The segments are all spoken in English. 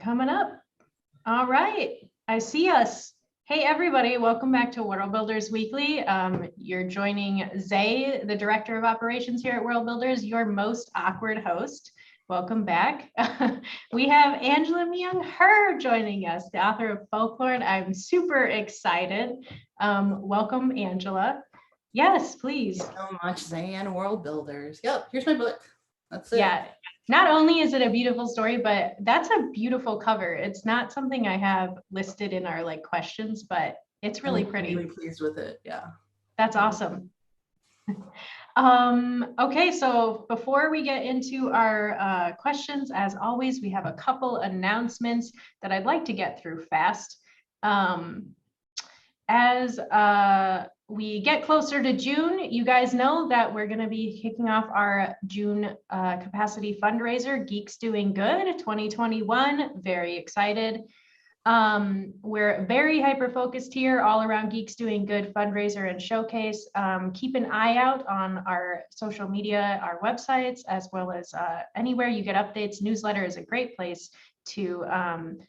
coming up. All right, I see us. Hey everybody, welcome back to Worldbuilders Weekly. You're joining Zay, the Director of Operations here at Worldbuilders, your most awkward host. Welcome back. We have Angela Mi Young Hur joining us, the author of Folklorn. I'm super excited. Welcome, Angela. Yes, please. Thank you so much, Zay and Worldbuilders. Yep, here's my book. That's it. Yeah. Not only is it a beautiful story, but that's a beautiful cover. It's not something I have listed in our questions, but it's really pretty. I'm really pleased with it. Yeah. That's awesome. Okay, so before we get into our questions, as always, we have a couple announcements that I'd like to get through fast. As we get closer to June, you guys know that we're going to be kicking off our June capacity fundraiser, Geeks Doing Good 2021. Very excited. We're very hyper-focused here all around Geeks Doing Good fundraiser and showcase. Keep an eye out on our social media, our websites, as well as anywhere you get updates. Newsletter is a great place to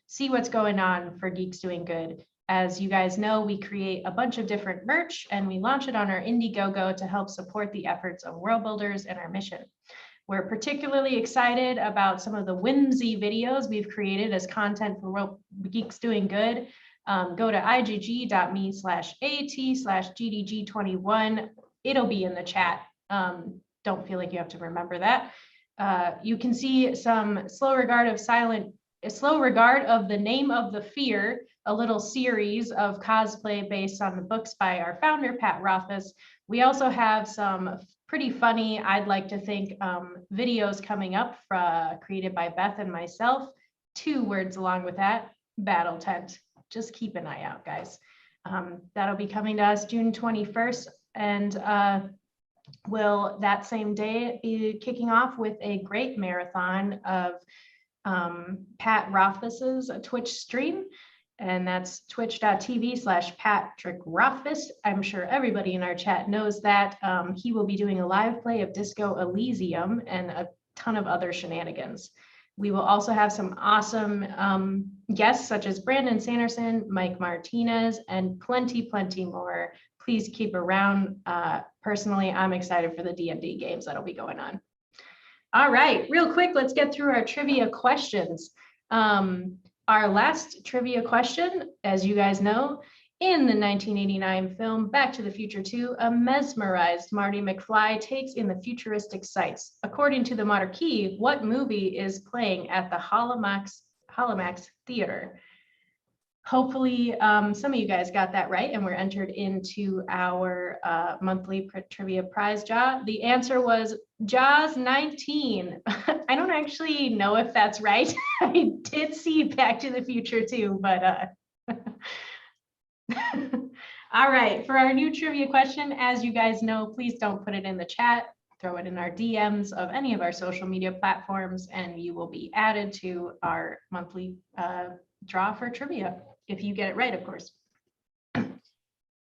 see what's going on for Geeks Doing Good. As you guys know, we create a bunch of different merch and we launch it on our Indiegogo to help support the efforts of Worldbuilders and our mission. We're particularly excited about some of the whimsy videos we've created as content for Geeks Doing Good. Go to igg.me/at/GDG21. It'll be in the chat. Don't feel like you have to remember that. You can see some slow regard of the Name of the Fear, a little series of cosplay based on the books by our founder, Pat Rothfuss. We also have some pretty funny, I'd like to think, videos coming up created by Beth and myself. 2 words along with that, Battle Tent. Just keep an eye out, guys. That'll be coming to us June 21st. And will that same day be kicking off with a great marathon of Pat Rothfuss's Twitch stream. And that's twitch.tv/Patrick Rothfuss. I'm sure everybody in our chat knows that. He will be doing a live play of Disco Elysium and a ton of other shenanigans. We will also have some awesome guests such as Brandon Sanderson, Mike Martinez, and plenty more. Please keep around. Personally, I'm excited for the D&D games that'll be going on. All right, real quick, let's get through our trivia questions. Our last trivia question, as you guys know, in the 1989 film Back to the Future 2, a mesmerized Marty McFly takes in the futuristic sights. According to the Marquee, what movie is playing at the Holomax Theater? Hopefully, some of you guys got that right and were entered into our monthly trivia prize draw. The answer was Jaws 19. I don't actually know if that's right. I did see Back to the Future too, but all right, for our new trivia question, as you guys know, please don't put it in the chat. Throw it in our DMs of any of our social media platforms, and you will be added to our monthly draw for trivia, if you get it right, of course.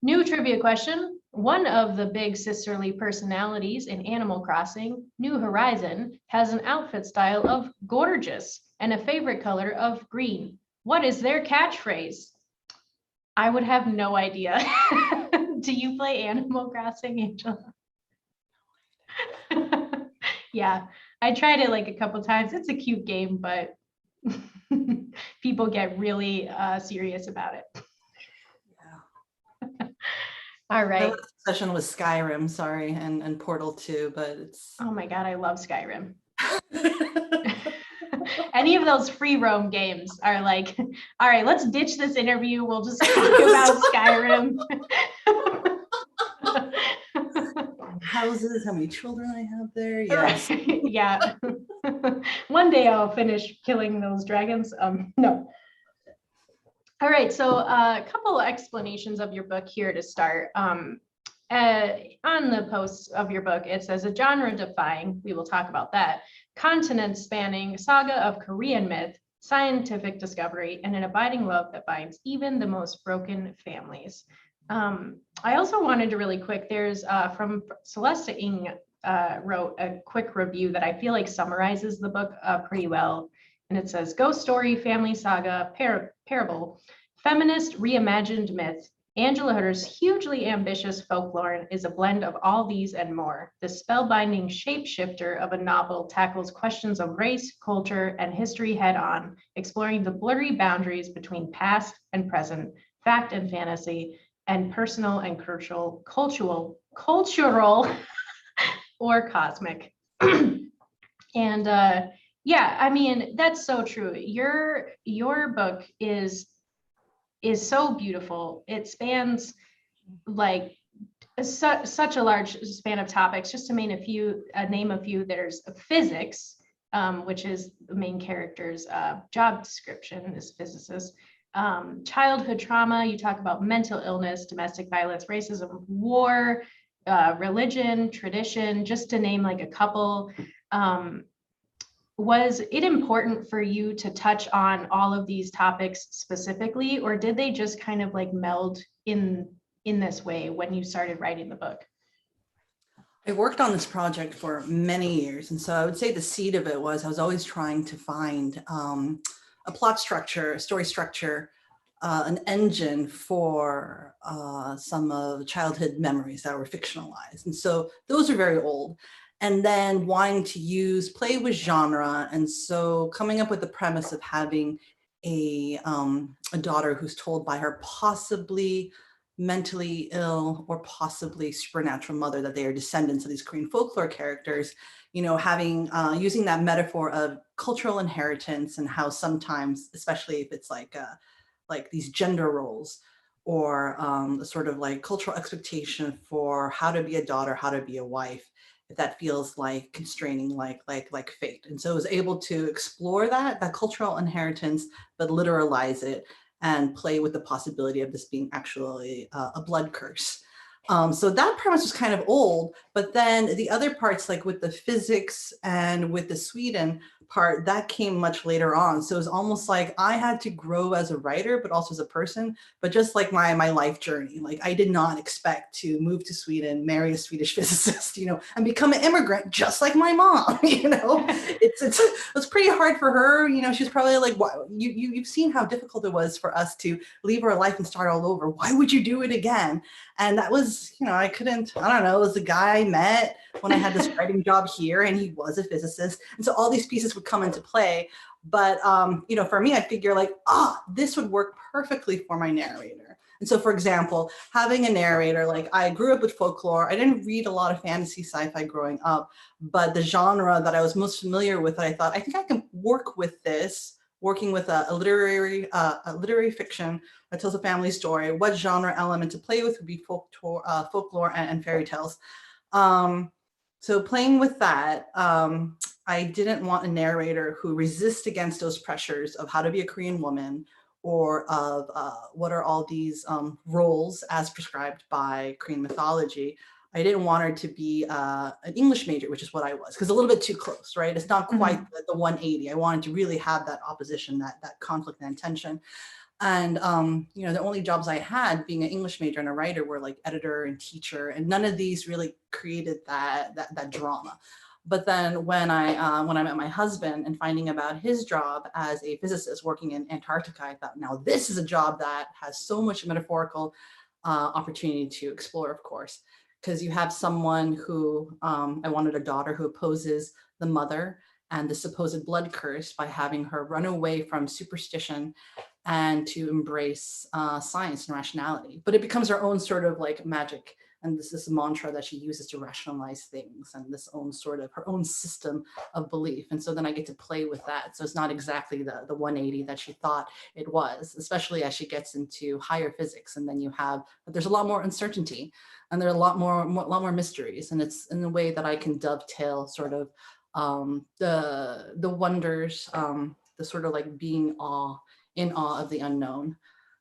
New trivia question. One of the big sisterly personalities in Animal Crossing, New Horizon, has an outfit style of gorgeous and a favorite color of green. What is their catchphrase? I would have no idea. Do you play Animal Crossing, Angela? Yeah, I tried it a couple times. It's a cute game, but people get really serious about it. Yeah. All right. Session with Skyrim, sorry, and Portal 2, but it's. Oh my God, I love Skyrim. Any of those free roam games are like, all right, let's ditch this interview. We'll just talk about Skyrim. Houses, how many children I have there. Yes. Yeah. One day I'll finish killing those dragons. No. All right, so a couple of explanations of your book here to start. On the post of your book, it says a genre-defying, we will talk about that, continent-spanning saga of Korean myth, scientific discovery, and an abiding love that binds even the most broken families. I also wanted to really quick, there's from Celeste Ng wrote a quick review that I feel like summarizes the book pretty well. And it says, ghost story, family saga, parable, feminist reimagined myth. Angela Hur's hugely ambitious Folklorn is a blend of all these and more. The spellbinding shapeshifter of a novel tackles questions of race, culture, and history head on, exploring the blurry boundaries between past and present, fact and fantasy, and personal and cultural or cosmic. And yeah, I mean, that's so true. Your book is so beautiful. It spans like such a large span of topics. Just to name a few, there's physics, which is the main character's job description is physicist. Childhood trauma, you talk about mental illness, domestic violence, racism, war, religion, tradition, just to name like a couple. Was it important for you to touch on all of these topics specifically, or did they just kind of like meld in this way when you started writing the book? I worked on this project for many years. And so I would say the seed of it was I was always trying to find a plot structure, a story structure, an engine for some of the childhood memories that were fictionalized. And so those are very old. And then wanting to play with genre. And so coming up with the premise of having a daughter who's told by her possibly mentally ill or possibly supernatural mother that they are descendants of these Korean folklore characters, you know, having using that metaphor of cultural inheritance and how sometimes, especially if it's like these gender roles or the sort of like cultural expectation for how to be a daughter, how to be a wife, if that feels like constraining, like fate. And so I was able to explore that cultural inheritance, but literalize it and play with the possibility of this being actually a blood curse. So that premise was kind of old, but then the other parts, like with the physics and with the Sweden part, that came much later on. So it was almost like I had to grow as a writer, but also as a person, but just like my life journey. Like I did not expect to move to Sweden, marry a Swedish physicist, you know, and become an immigrant just like my mom, you know. It's pretty hard for her, you know. She's probably like, "Wow, you've seen how difficult it was for us to leave our life and start all over. Why would you do it again?" And that was, you know, I don't know, it was the guy I met when I had this writing job here, and he was a physicist. And so all these pieces would come into play. But, you know, for me, I figure like, this would work perfectly for my narrator. And so, for example, having a narrator, like I grew up with folklore. I didn't read a lot of fantasy sci-fi growing up, but the genre that I was most familiar with, I thought, I think I can work with this, working with a literary fiction that tells a family story. What genre element to play with would be folklore and fairy tales. So playing with that, I didn't want a narrator who resists against those pressures of how to be a Korean woman or of what are all these roles as prescribed by Korean mythology. I didn't want her to be an English major, which is what I was, because a little bit too close, right? It's not quite the 180. I wanted to really have that opposition, that conflict and tension. And, you know, the only jobs I had being an English major and a writer were like editor and teacher, and none of these really created that drama. But then when I met my husband and finding about his job as a physicist working in Antarctica, I thought, now this is a job that has so much metaphorical opportunity to explore, of course, because you have someone who, I wanted a daughter who opposes the mother and the supposed blood curse by having her run away from superstition and to embrace science and rationality. But it becomes her own sort of like magic. And this is a mantra that she uses to rationalize things and this own sort of her own system of belief. And so then I get to play with that. So it's not exactly the 180 that she thought it was, especially as she gets into higher physics. And then there's a lot more uncertainty and there are a lot more mysteries. And it's in a way that I can dovetail sort of the wonders, the sort of like being in awe of the unknown.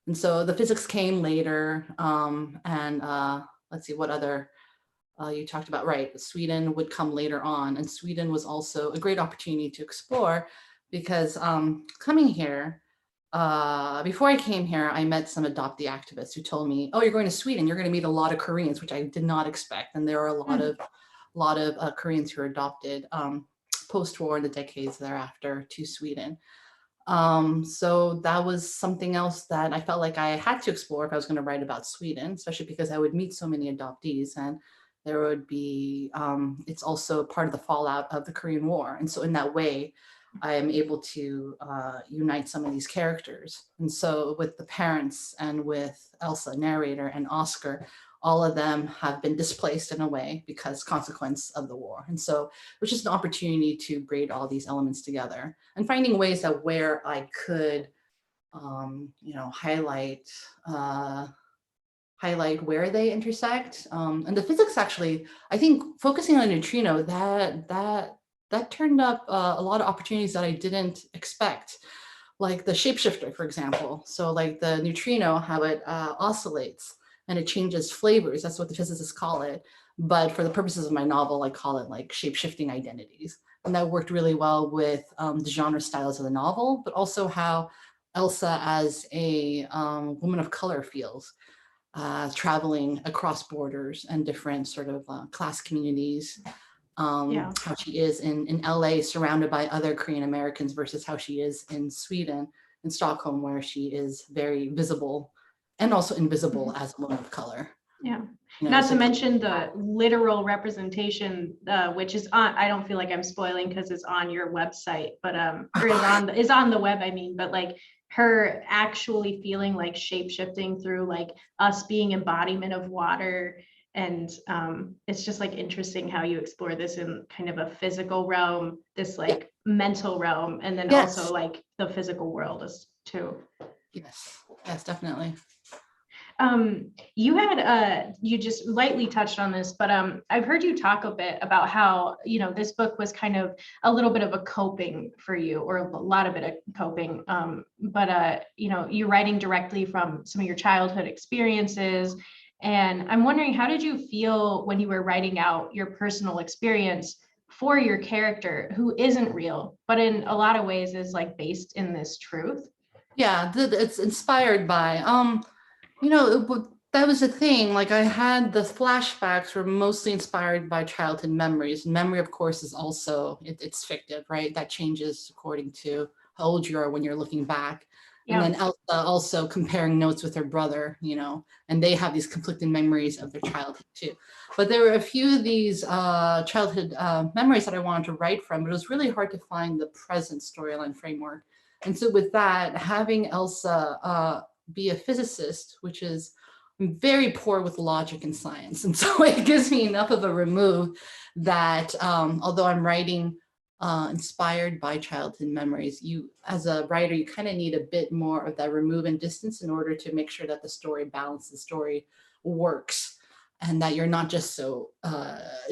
And so the physics came later, and let's see what other you talked about, right? Sweden would come later on, and Sweden was also a great opportunity to explore because coming here, before I came here, I met some adoptee activists who told me, oh, you're going to Sweden, you're going to meet a lot of Koreans, which I did not expect. And there are a lot of Koreans who are adopted post-war in the decades thereafter to Sweden. So that was something else that I felt like I had to explore if I was going to write about Sweden, especially because I would meet so many adoptees, and there would be, it's also part of the fallout of the Korean War. And so in that way, I am able to unite some of these characters. And so with the parents and with Elsa, narrator, and Oscar, all of them have been displaced in a way because consequence of the war. And so it was just an opportunity to braid all these elements together and finding ways that where I could, highlight where they intersect. And the physics actually, I think focusing on neutrino, that turned up a lot of opportunities that I didn't expect. Like the shapeshifter, for example. So like the neutrino, how it oscillates and it changes flavors. That's what the physicists call it. But for the purposes of my novel, I call it like shape-shifting identities. And that worked really well with the genre styles of the novel, but also how Elsa as a woman of color feels, traveling across borders and different sort of class communities. How she is in LA surrounded by other Korean Americans versus how she is in Sweden, in Stockholm, where she is very visible and also invisible as a woman of color. Yeah. You know, Not so to mention the literal representation, which is on, I don't feel like I'm spoiling because it's on your website, but or is on the web, I mean, but like her actually feeling like shape shifting through like us being embodiment of water. And it's just like interesting how you explore this in kind of a physical realm, this like mental realm, and then yes. also like the physical world is too. Yes, definitely. You had you just lightly touched on this, but I've heard you talk a bit about how, you know, this book was kind of a little bit of a coping for you, or a lot of it of coping. But you know, you're writing directly from some of your childhood experiences. And I'm wondering, how did you feel when you were writing out your personal experience for your character who isn't real, but in a lot of ways is like based in this truth? Yeah, it's inspired by, that was the thing. Like I had the flashbacks were mostly inspired by childhood memories. Memory, of course, is also, it's fictive, right? That changes according to how old you are when you're looking back. And then Elsa also comparing notes with her brother, and they have these conflicting memories of their childhood too. But there were a few of these childhood memories that I wanted to write from, but it was really hard to find the present storyline framework. And so with that, having Elsa be a physicist, which is very poor with logic and science. And so it gives me enough of a remove that although I'm writing inspired by childhood memories, you as a writer, you kind of need a bit more of that remove and distance in order to make sure that the story balance, the story works, and that you're not just so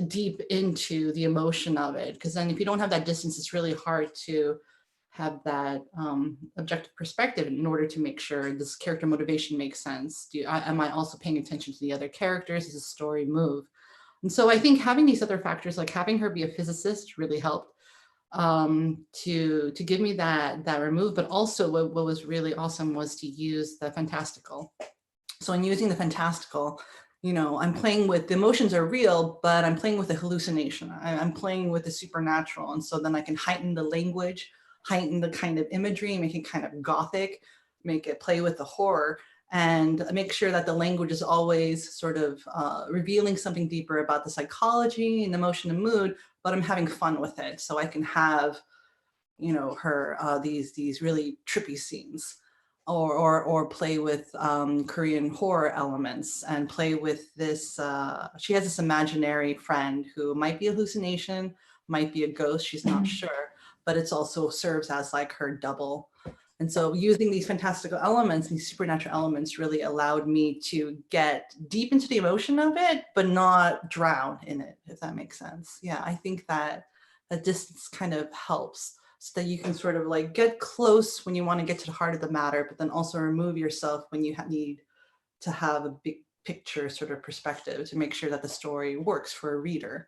deep into the emotion of it. Because then if you don't have that distance, it's really hard to have that objective perspective in order to make sure this character motivation makes sense. Am I also paying attention to the other characters? Does the story move? And so I think having these other factors, like having her be a physicist, really helped to give me that remove. But also what was really awesome was to use the fantastical. So in using the fantastical, I'm playing with, the emotions are real, but I'm playing with a hallucination. I'm playing with the supernatural. And so then I can heighten the language, heighten the kind of imagery, make it kind of gothic, make it play with the horror, and make sure that the language is always sort of revealing something deeper about the psychology and emotion and mood, but I'm having fun with it. So I can have, her these really trippy scenes, or play with Korean horror elements, and play with this, she has this imaginary friend who might be a hallucination, might be a ghost, she's not sure, but it's also serves as like her double. And so using these fantastical elements, these supernatural elements, really allowed me to get deep into the emotion of it, but not drown in it, if that makes sense. Yeah, I think that distance kind of helps, so that you can sort of like get close when you want to get to the heart of the matter, but then also remove yourself when you need to have a big picture sort of perspective to make sure that the story works for a reader.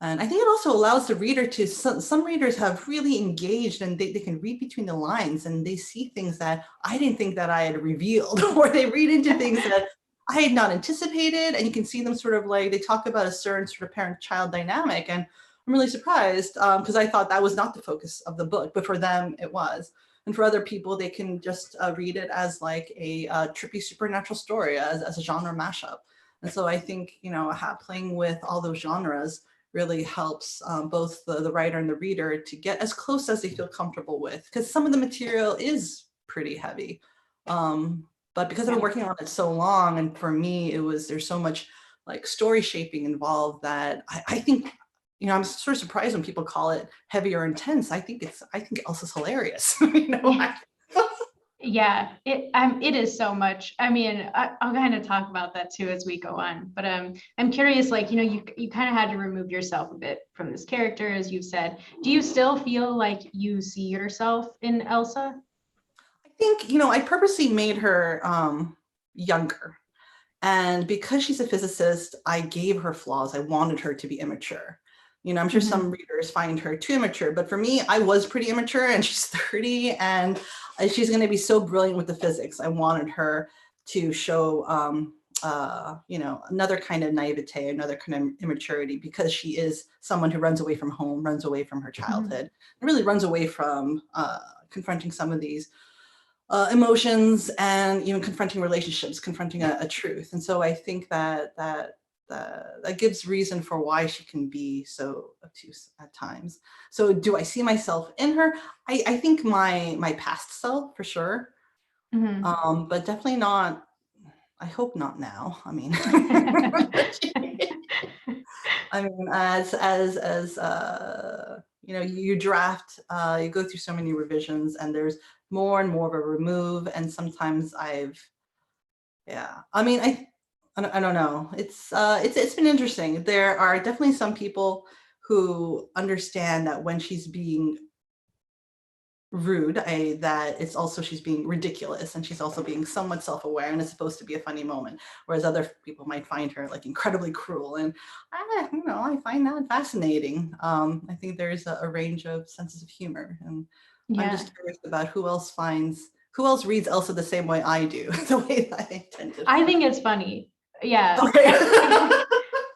And I think it also allows the reader to, some readers have really engaged, and they can read between the lines, and they see things that I didn't think that I had revealed, or they read into things that I had not anticipated. And you can see them sort of like, they talk about a certain sort of parent-child dynamic. And I'm really surprised because I thought that was not the focus of the book, but for them it was. And for other people, they can just read it as like a trippy supernatural story, as a genre mashup. And so I think, playing with all those genres really helps both the writer and the reader to get as close as they feel comfortable with, because some of the material is pretty heavy. But because I've been working on it so long, and for me, there's so much like story shaping involved that I think, I'm sort of surprised when people call it heavy or intense. I think Elsa's hilarious. Yeah, it is so much. I mean, I'll kind of talk about that too as we go on, but I'm curious, like, you kind of had to remove yourself a bit from this character, as you've said. Do you still feel like you see yourself in Elsa? I think, I purposely made her younger. And because she's a physicist, I gave her flaws. I wanted her to be immature. I'm sure some readers find her too immature, but for me, I was pretty immature, and she's 30, and she's going to be so brilliant with the physics. I wanted her to show, another kind of naivete, another kind of immaturity, because she is someone who runs away from home, runs away from her childhood, and really runs away from confronting some of these emotions, and even confronting relationships, confronting a truth. And so I think that gives reason for why she can be so obtuse at times. So do I see myself in her? I think my past self, for sure. But definitely not, I hope not now. I mean, as you draft, you go through so many revisions, and there's more and more of a remove. And sometimes I don't know. It's been interesting. There are definitely some people who understand that when she's being rude, that it's also she's being ridiculous, and she's also being somewhat self-aware, and it's supposed to be a funny moment. Whereas other people might find her like incredibly cruel, and I find that fascinating. I think there's a range of senses of humor, and I'm just curious about who else reads Elsa the same way I do, the way that I intended. I think it's funny. Yeah. Okay.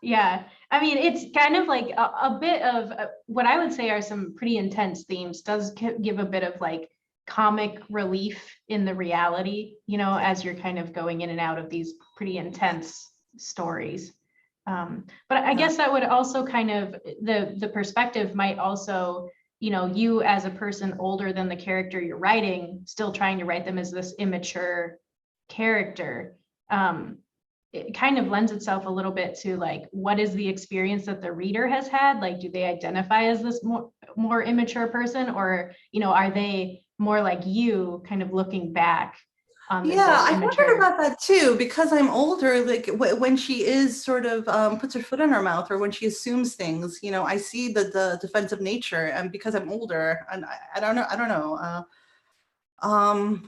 Yeah. I mean, it's kind of like a bit of what I would say are some pretty intense themes, does give a bit of like comic relief in the reality, as you're kind of going in and out of these pretty intense stories. But I guess that would also kind of, the perspective might also, you as a person older than the character you're writing, still trying to write them as this immature character. It kind of lends itself a little bit to like, what is the experience that the reader has had? Like, do they identify as this more immature person, or, are they more like you, kind of looking back on this? Yeah, I wondered about that too, because I'm older. Like when she is sort of puts her foot in her mouth, or when she assumes things, I see the defensive nature, and because I'm older, and I don't know.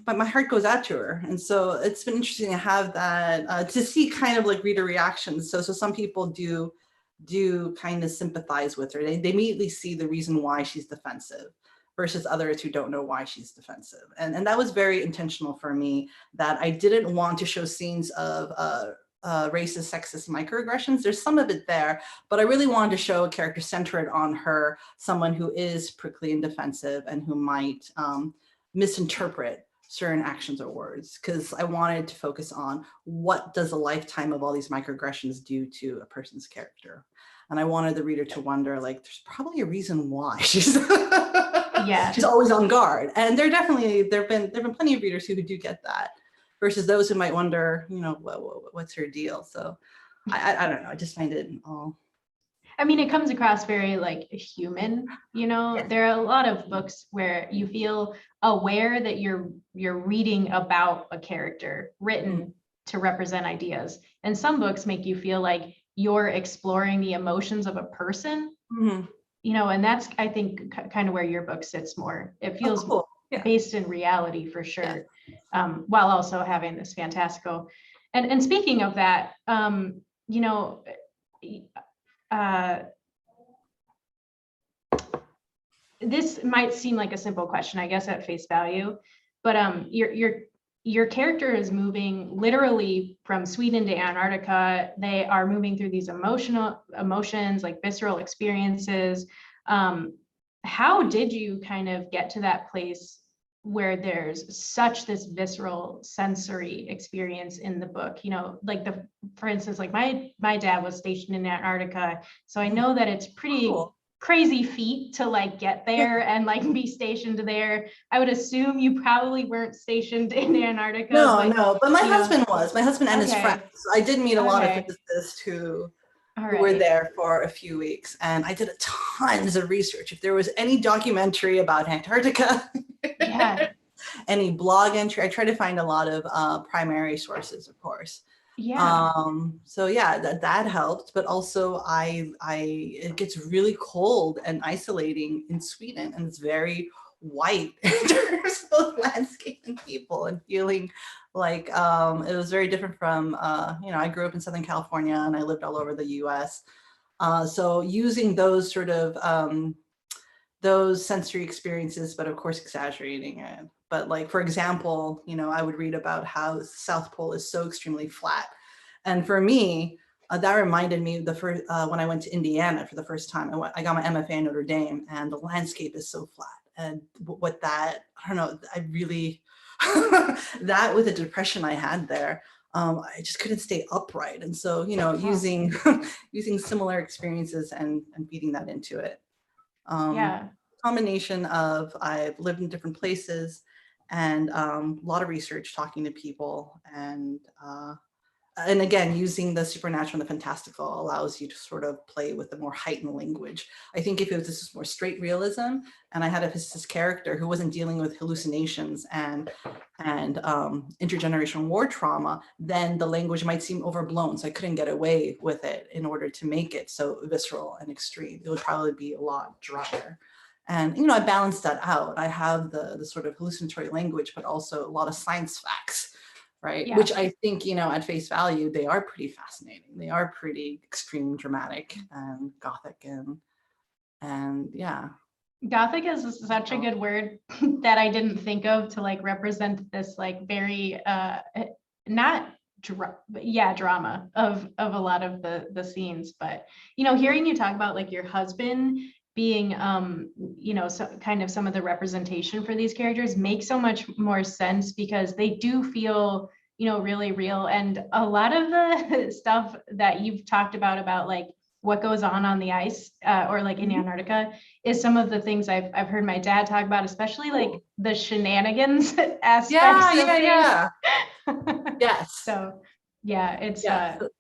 But my heart goes out to her, and so it's been interesting to have that, to see kind of like reader reactions. So some people do kind of sympathize with her. They immediately see the reason why she's defensive, versus others who don't know why she's defensive. And that was very intentional for me, that I didn't want to show scenes of racist, sexist microaggressions. There's some of it there, but I really wanted to show a character centered on her, someone who is prickly and defensive, and who might misinterpret certain actions or words, because I wanted to focus on what does a lifetime of all these microaggressions do to a person's character. And I wanted the reader to wonder, like, there's probably a reason why she's she's always on guard. And there have been plenty of readers who do get that, versus those who might wonder, what's her deal. So I don't know. I just find it all. I mean, it comes across very like human, There are a lot of books where you feel aware that you're reading about a character written to represent ideas. And some books make you feel like you're exploring the emotions of a person, and that's, I think, kind of where your book sits more. It feels based in reality, for sure, while also having this fantastical. And speaking of that, this might seem like a simple question, I guess, at face value, but your character is moving literally from Sweden to Antarctica. They are moving through these emotions, like visceral experiences. How did you kind of get to that place where there's such this visceral sensory experience in the book, you know, like for instance, like my dad was stationed in Antarctica, so I know that it's pretty Cool. crazy feat to like get there and like be stationed there. I would assume you probably weren't stationed in Antarctica. No, but my you know, husband was. My husband and his Okay. friends. So I did meet a lot of Okay. physicists who All were right. there for a few weeks, and I did tons of research. If there was any documentary about Antarctica, Yeah. any blog entry, I tried to find a lot of primary sources, of course. Yeah. So yeah, that helped, but also it gets really cold and isolating in Sweden, and it's very white in terms of both landscape and people, and feeling like it was very different from you know, I grew up in Southern California and I lived all over the US. So using those sort of those sensory experiences, but of course exaggerating it. But like, for example, you know, I would read about how the South Pole is so extremely flat. And for me, that reminded me the first, when I went to Indiana for the first time, I got my MFA in Notre Dame, and the landscape is so flat. And what that, I don't know, I really, that with the depression I had there, I just couldn't stay upright. And so, you know, using similar experiences and feeding that into it. Yeah. Combination of, I've lived in different places, and a lot of research, talking to people, and again, using the supernatural and the fantastical allows you to sort of play with the more heightened language. I think if it was this more straight realism, and I had a physicist character who wasn't dealing with hallucinations and intergenerational war trauma, then the language might seem overblown. So I couldn't get away with it in order to make it so visceral and extreme. It would probably be a lot drier. And, you know, I balanced that out. I have the sort of hallucinatory language, but also a lot of science facts, right? Yeah. Which I think, you know, at face value, they are pretty fascinating. They are pretty extreme, dramatic, and gothic, and yeah. Gothic is such a good word that I didn't think of to like represent this like very not drama of a lot of the scenes. But you know, hearing you talk about like your husband being you know, so kind of some of the representation for these characters makes so much more sense, because they do feel, you know, really real. And a lot of the stuff that you've talked about like what goes on the ice or like in Antarctica is some of the things I've heard my dad talk about, especially like the shenanigans aspects of things. Yeah. Yes. So yeah, it's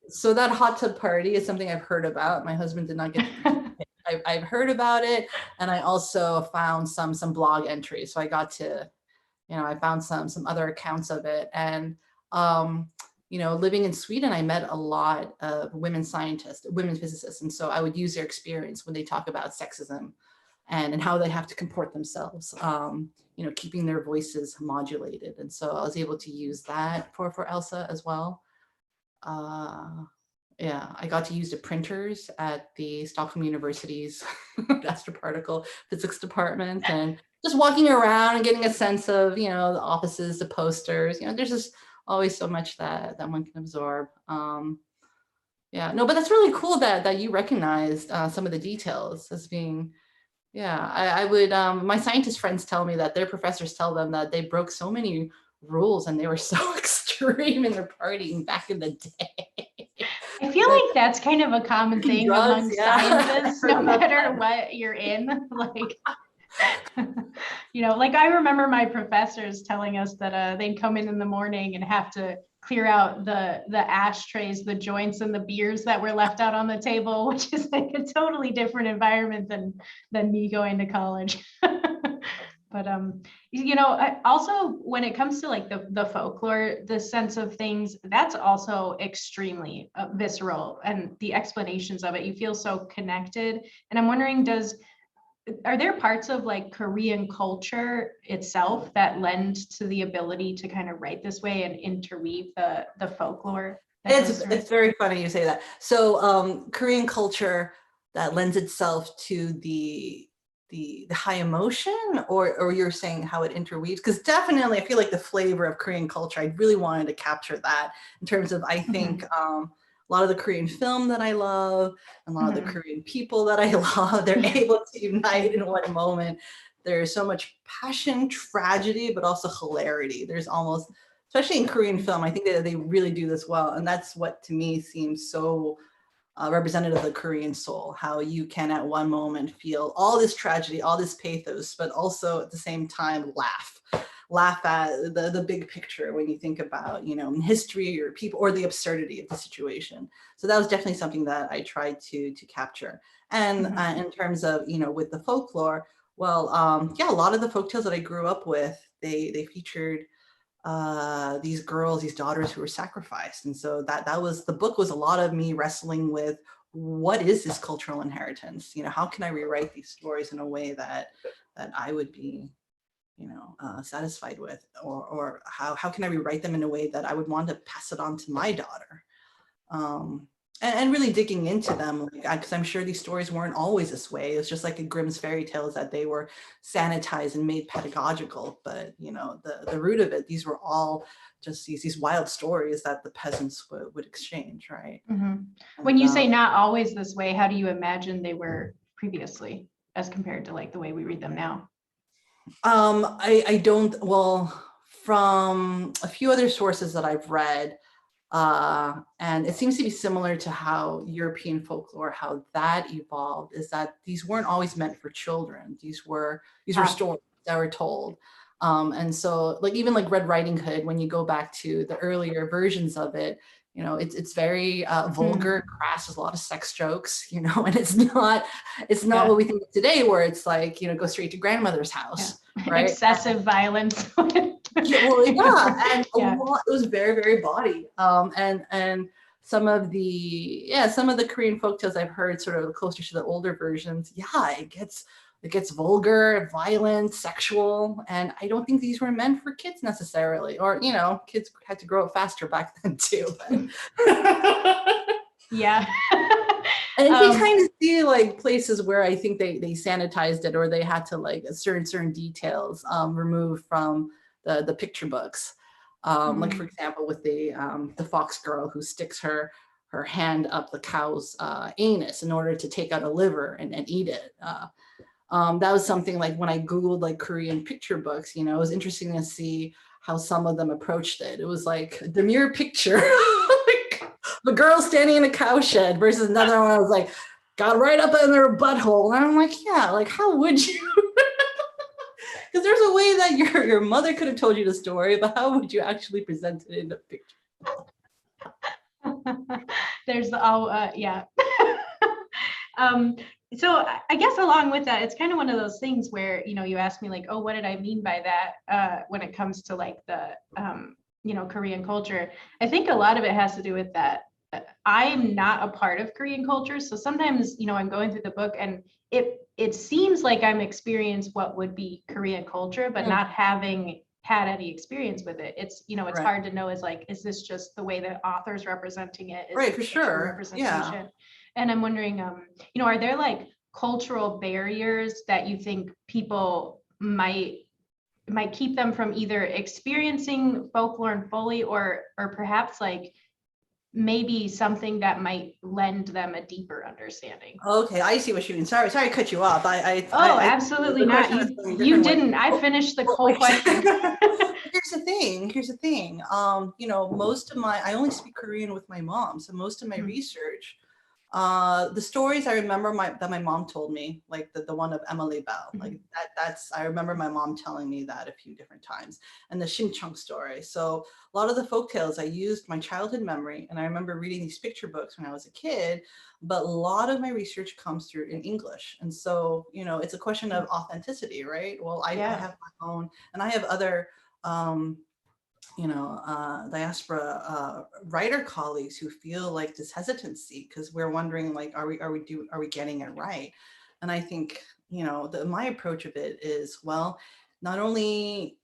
so that hot tub party is something I've heard about. My husband did not get to I've heard about it, and I also found some blog entries. So I got to, you know, I found some other accounts of it. And you know, living in Sweden, I met a lot of women scientists, women physicists, and so I would use their experience when they talk about sexism and how they have to comport themselves, you know, keeping their voices modulated. And so I was able to use that for Elsa as well. Yeah, I got to use the printers at the Stockholm University's astroparticle physics department, and just walking around and getting a sense of, you know, the offices, the posters, you know, there's just always so much that one can absorb. Yeah, no, but that's really cool that you recognized some of the details as being, yeah, I would, my scientist friends tell me that their professors tell them that they broke so many rules and they were so extreme in their partying back in the day. I feel like that's kind of a common thing among scientists, no matter what you're in. Like, you know, like I remember my professors telling us that they'd come in the morning and have to clear out the ashtrays, the joints, and the beers that were left out on the table, which is like a totally different environment than me going to college. But you know, also when it comes to like the folklore, the sense of things, that's also extremely visceral, and the explanations of it, you feel so connected. And I'm wondering, are there parts of like Korean culture itself that lend to the ability to kind of write this way and interweave the folklore? It's very funny you say that. So Korean culture that lends itself to the high emotion, or you're saying how it interweaves? Because definitely I feel like the flavor of Korean culture, I really wanted to capture that in terms of, I think a lot of the Korean film that I love, and a lot of the Korean people that I love, they're able to unite in one moment There's so much passion, tragedy, but also hilarity. There's almost, especially in Korean film, I think that they really do this well. And that's what to me seems so representative of the Korean soul, how you can at one moment feel all this tragedy, all this pathos, but also at the same time laugh at the big picture when you think about, history or people or the absurdity of the situation. So that was definitely something that I tried to capture. And in terms of, with the folklore, well, a lot of the folktales that I grew up with, they featured these girls, these daughters who were sacrificed. And so that was, the book was a lot of me wrestling with, what is this cultural inheritance? How can I rewrite these stories in a way that I would be, satisfied with, or how can I rewrite them in a way that I would want to pass it on to my daughter? And really digging into them, because I'm sure these stories weren't always this way. It's just like in Grimm's fairy tales that they were sanitized and made pedagogical. But the root of it, these were all just these wild stories that the peasants would exchange, right? When you say not always this way, how do you imagine they were previously as compared to like the way we read them now? I don't. Well, from a few other sources that I've read. And it seems to be similar to how European folklore, how that evolved, is that these weren't always meant for children. These were stories that were told. And so even like Red Riding Hood, when you go back to the earlier versions of it, it's very vulgar, crass, there's a lot of sex jokes, and it's not what we think of today, where it's like, go straight to grandmother's house, right? Excessive violence. And it was very, very bawdy. And some of the Korean folktales I've heard sort of closer to the older versions, it gets vulgar, violent, sexual, and I don't think these were meant for kids necessarily, or kids had to grow up faster back then too. Yeah. And we kind of see like places where I think they sanitized it, or they had to like certain details removed from the picture books. Like for example, with the fox girl who sticks her hand up the cow's anus in order to take out a liver and eat it. That was something like when I Googled like Korean picture books, it was interesting to see how some of them approached it. It was like the mere picture, like the girl standing in a cow shed, versus another one I was like, got right up in their butthole. And I'm like, like how would you? Because there's a way that your mother could have told you the story, but how would you actually present it in a picture? There's so I guess along with that, it's kind of one of those things where, you asked me like, oh, what did I mean by that when it comes to like the, Korean culture? I think a lot of it has to do with that. I'm not a part of Korean culture. So sometimes, I'm going through the book and it seems like I'm experiencing what would be Korean culture, but not having had any experience with it. It's, it's hard to know, is this just the way that author's representing it? Is for sure. Representation? Yeah. And I'm wondering, are there like cultural barriers that you think people might keep them from either experiencing folklore fully, or perhaps like maybe something that might lend them a deeper understanding? Okay, I see what you mean. Sorry to cut you off. Absolutely not. You didn't. I finished the whole question. Here's the thing. I only speak Korean with my mom, so most of my research, the stories I remember that my mom told me, like the one of Emily Bell, like I remember my mom telling me that a few different times, and the Shincheong story. So a lot of the folktales, I used my childhood memory, and I remember reading these picture books when I was a kid, but a lot of my research comes through in English. And so, it's a question of authenticity, right? Well, I have my own, and I have other, diaspora writer colleagues who feel like this hesitancy, because we're wondering, like, are we getting it right? And I think, my approach of it is, well, not only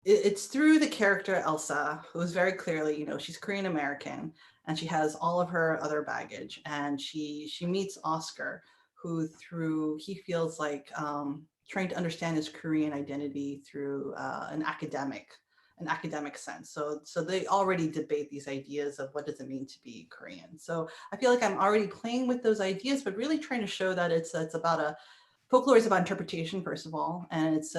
it's through the character Elsa, who's very clearly, she's Korean American, and she has all of her other baggage, and she meets Oscar, who he feels like trying to understand his Korean identity through an academic sense. So they already debate these ideas of what does it mean to be Korean. So I feel like I'm already playing with those ideas, but really trying to show that it's about a folklore is about interpretation, first of all, and it's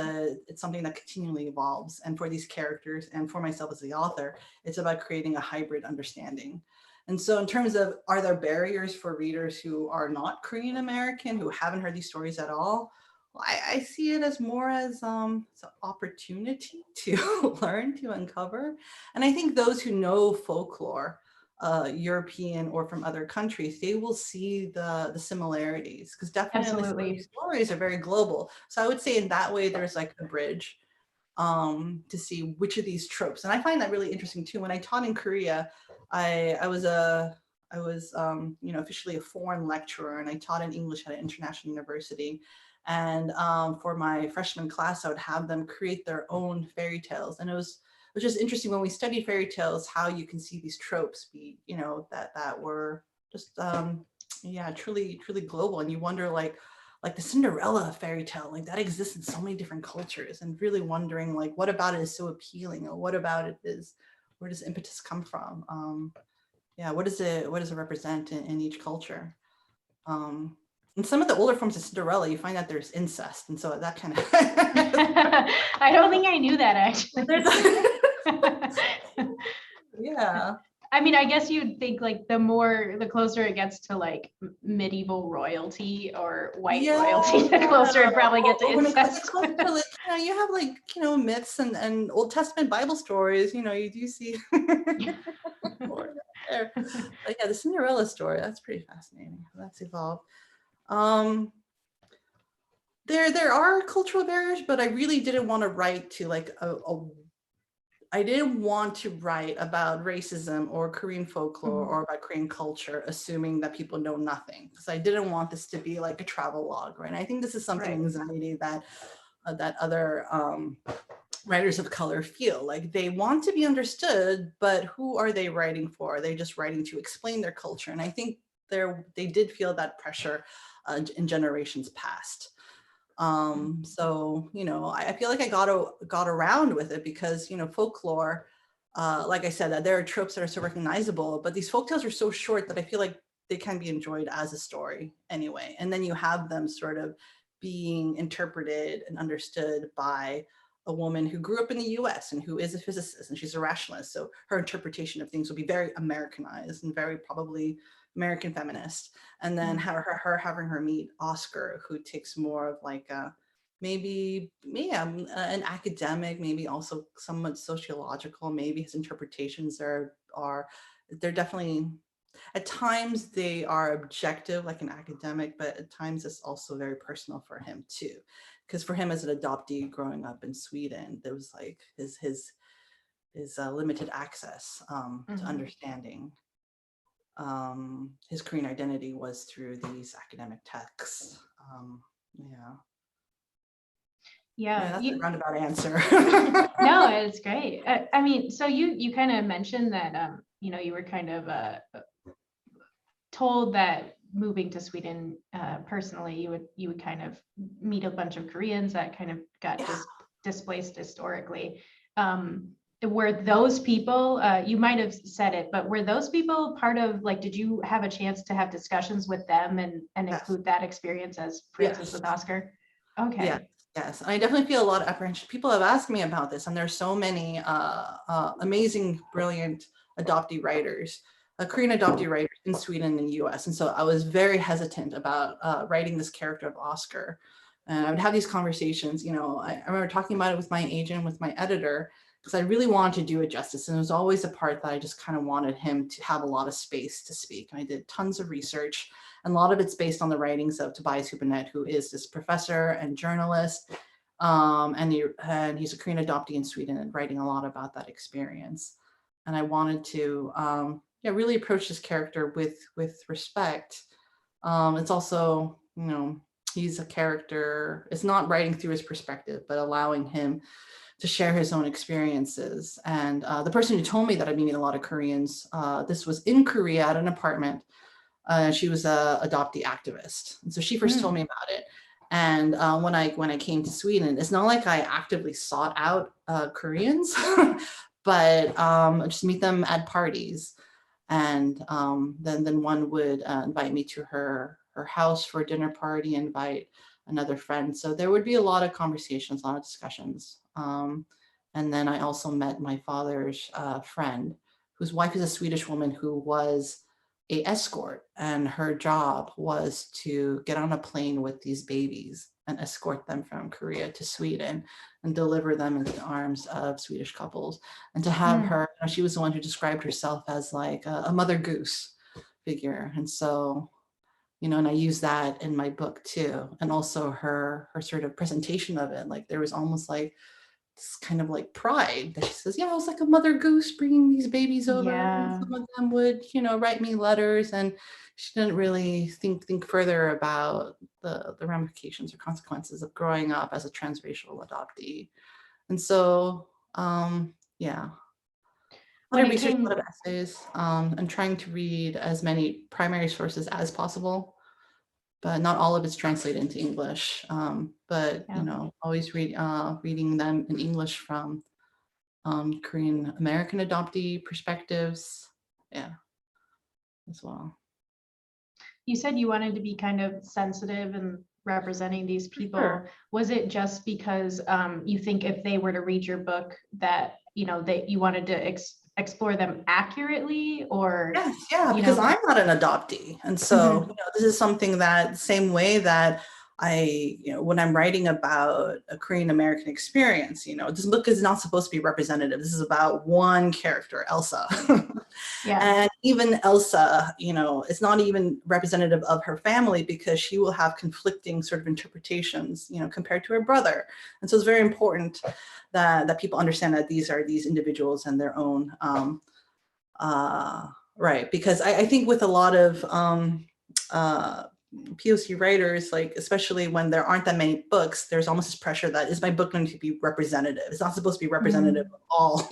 something that continually evolves. And for these characters and for myself as the author, it's about creating a hybrid understanding. And so in terms of, are there barriers for readers who are not Korean American, who haven't heard these stories at all? Well, I see it as more as an opportunity to learn, to uncover. And I think those who know folklore, European or from other countries, they will see the similarities, because definitely some of Absolutely. these stories are very global. So I would say in that way, there's like a bridge to see which of these tropes. And I find that really interesting too. When I taught in Korea, I was officially a foreign lecturer, and I taught in English at an international university. And for my freshman class, I would have them create their own fairy tales. And it was just interesting when we studied fairy tales, how you can see these tropes be, that were just, truly, truly global. And you wonder, like the Cinderella fairy tale, like that exists in so many different cultures, and really wondering, like, what about it is so appealing, or what about it is, where does impetus come from? What does it represent in each culture? In some of the older forms of Cinderella, you find that there's incest, and so that kind of I don't think I knew that, actually. Yeah. I mean, I guess you'd think like the closer it gets to like medieval royalty or white royalty, the closer it probably gets to incest. You have like, myths and Old Testament Bible stories, you do see. But yeah, the Cinderella story, that's pretty fascinating. That's evolved. There are cultural barriers, but I really didn't want to write to like I didn't want to write about racism or Korean folklore or about Korean culture, assuming that people know nothing, because I didn't want this to be like a travel log, right? And I think this is something anxiety that other writers of color feel, like they want to be understood, but who are they writing for? Are they just writing to explain their culture? And I think they did feel that pressure in generations past. So, I feel like I got around with it because, folklore, like I said, that there are tropes that are so recognizable, but these folktales are so short that I feel like they can be enjoyed as a story anyway. And then you have them sort of being interpreted and understood by a woman who grew up in the US and who is a physicist, and she's a rationalist. So her interpretation of things will be very Americanized and very probably American feminist. And then her having her meet Oscar, who takes more of like maybe an academic, maybe also somewhat sociological. Maybe his interpretations are they're definitely, at times they are objective like an academic, but at times it's also very personal for him too. Because for him as an adoptee growing up in Sweden, there was like his limited access to understanding his Korean identity was through these academic texts. That's a roundabout answer. No, it's great. I mean, so you kind of mentioned that you were kind of told that moving to Sweden personally, you would kind of meet a bunch of Koreans that kind of got displaced historically. Were those people, you might have said it, but were those people part of, like, did you have a chance to have discussions with them and include that experience as, for instance, with Oscar? Okay. Yes, and I definitely feel a lot of apprehension. People have asked me about this, and there's so many amazing, brilliant adoptee writers, Korean adoptee writers in Sweden and the US. And so I was very hesitant about writing this character of Oscar. And I would have these conversations, I remember talking about it with my agent, with my editor, because I really wanted to do it justice. And it was always a part that I just kind of wanted him to have a lot of space to speak. And I did tons of research, and a lot of it's based on the writings of Tobias Hübinette, who is this professor and journalist. And he's a Korean adoptee in Sweden and writing a lot about that experience. And I wanted to really approach this character with respect. It's also, he's a character, it's not writing through his perspective, but allowing him to share his own experiences. And the person who told me that I'd meeting a lot of Koreans, this was in Korea at an apartment. She was a adoptee activist. And so she first told me about it. And when I came to Sweden, it's not like I actively sought out Koreans, but just meet them at parties. And then one would invite me to her house for a dinner party, invite another friend. So there would be a lot of conversations, a lot of discussions. And then I also met my father's friend, whose wife is a Swedish woman who was a escort, and her job was to get on a plane with these babies and escort them from Korea to Sweden and deliver them into the arms of Swedish couples. And to have her, she was the one who described herself as like a mother goose figure. And so, and I use that in my book too. And also her sort of presentation of it, like there was almost like this kind of like pride that she says, yeah, I was like a mother goose bringing these babies over. Yeah. And some of them would, write me letters, and she didn't really think further about the ramifications or consequences of growing up as a transracial adoptee. And so, yeah. A lot of research, a lot of essays, and trying to read as many primary sources as possible, but not all of it's translated into English. But always reading them in English from Korean American adoptee perspectives, as well. You said you wanted to be kind of sensitive and representing these people. Sure. Was it just because you think if they were to read your book that that you wanted to explore them accurately, or? Yes, yeah, because I'm not an adoptee, and so this is something that same way that I, when I'm writing about a Korean American experience, this book is not supposed to be representative. This is about one character, Elsa. Yeah. And even Elsa, is not even representative of her family, because she will have conflicting sort of interpretations, compared to her brother. And so it's very important that people understand that these are these individuals and their own, right. Because I think with a lot of POC writers, like especially when there aren't that many books, there's almost this pressure that, is my book going to be representative? It's not supposed to be representative of all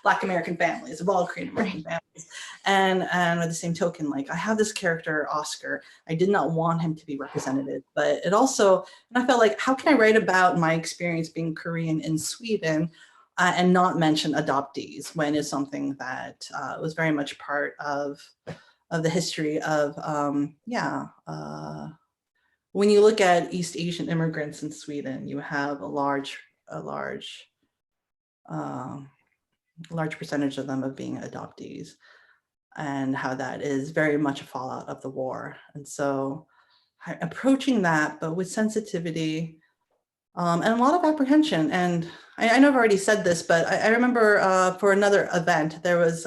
Black American families, of all Korean American families. And with the same token, like I have this character, Oscar, I did not want him to be representative, but it also, and I felt like, how can I write about my experience being Korean in Sweden and not mention adoptees, when it's something that was very much part of the history of, when you look at East Asian immigrants in Sweden, you have a large percentage of them of being adoptees, and how that is very much a fallout of the war. And so approaching that, but with sensitivity, and a lot of apprehension. And I know I've already said this, but I remember for another event, there was